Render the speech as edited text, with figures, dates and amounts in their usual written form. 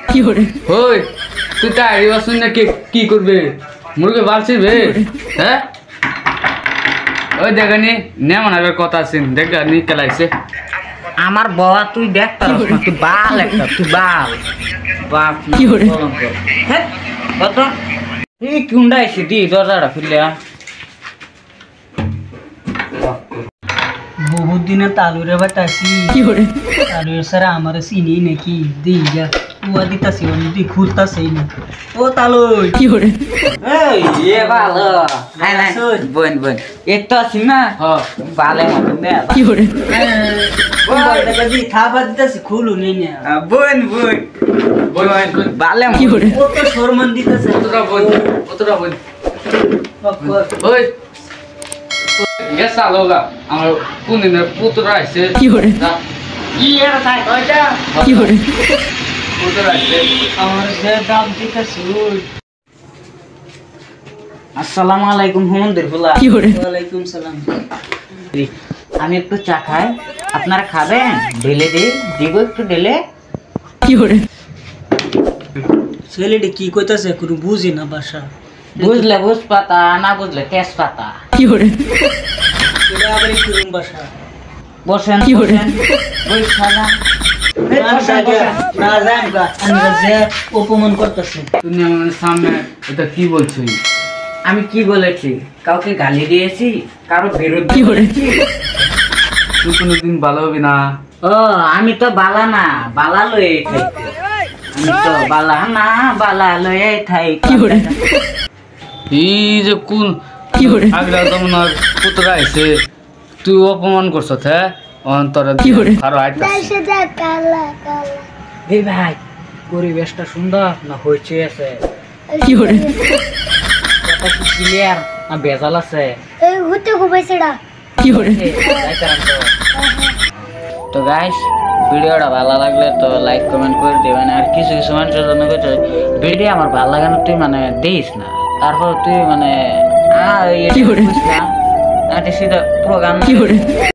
কি করে ওই তুই তাই বসুন না কি করবে মুরগি বালছিবে হ্যাঁ ওই দেখানি নেমন আবার কথা আছেন দেখানি কেলাইছে আমার বাবা তুই দেখ তার তুই বাল একটা তুই বাল বাপ কি করে হ্যাঁ কত এই কুন্ডা এসে দি দরজাটা খুললে বহুত দিনে তালুরে বাতাসি কি করে তালুরে সারা আমার চিনি নাকি দিগা কুয়া দিতাছি আমি দি খুলতাছি না ও তালুই কি করে এই এ ভালো হাই হাই বোন বোন একটু আছি না হ্যাঁ বালে মতন দে কি করে বোন দাদা দি খাবার দিতাছি খুলু নি না বোন বোন বোন বালে কি করে ও তো শরমান দিতাছে কতটা বোন ওই গেছ আলোগা আমার কোনদিনের পুত্র আছে কি করে কি এর তাই কয়টা কি করে পুত্র আছে আমার যে দাম দিতাছি আসসালামু আলাইকুম হুমন্দির ফুলা কি করে ওয়ালাইকুম সালাম আমি একটু চা খাই আপনারা খাবেন ঢেলে দিব একটু ঢেলে কি করে ছেলেটি কি কইতাছে কোনো বুঝি না ভাষা বুঝলে বুঝ পাতা না বুঝলে তেজ পাতা কি করে এটা আবার কি রুম ভাষা বসেন কি করে? না জান গা আমরা যে অপমান করতেছে তুমি আমার সামনে এটা কি বলছিস আমি কি বলেছি কাউকে গালি দিয়েছি কারো বিরুদ্ধে কি করে? বলেছি? তুই কোনোদিন ভালো হবি না ও আমি তো বালা না বালা লয়ে থাকি আমি তো বালা না বালা লয়ে থাকি কি করে এই যে কোন কি করে আগলা তোমার পুত্র আছে তুই অপমান করছ হ্যাঁ অন্তর কি করে আরো আইতাছে এই ভাই পরিবেশটা সুন্দর না হইছে আছে কি করে কথা কি ক্লিয়ার না বেজাল আছে এই হতে ঘুমাইছেডা কি করে তো গাইস ভিডিওটা ভালো লাগলে তো লাইক কমেন্ট করে দেবেন আর কিছু কিছু মানুষের জন্য ভিডিও আমার ভালো লাগে না তুই মানে দিস না তারপর তুই মানে কি করে? না সিধা প্রোগ্রাম কি করে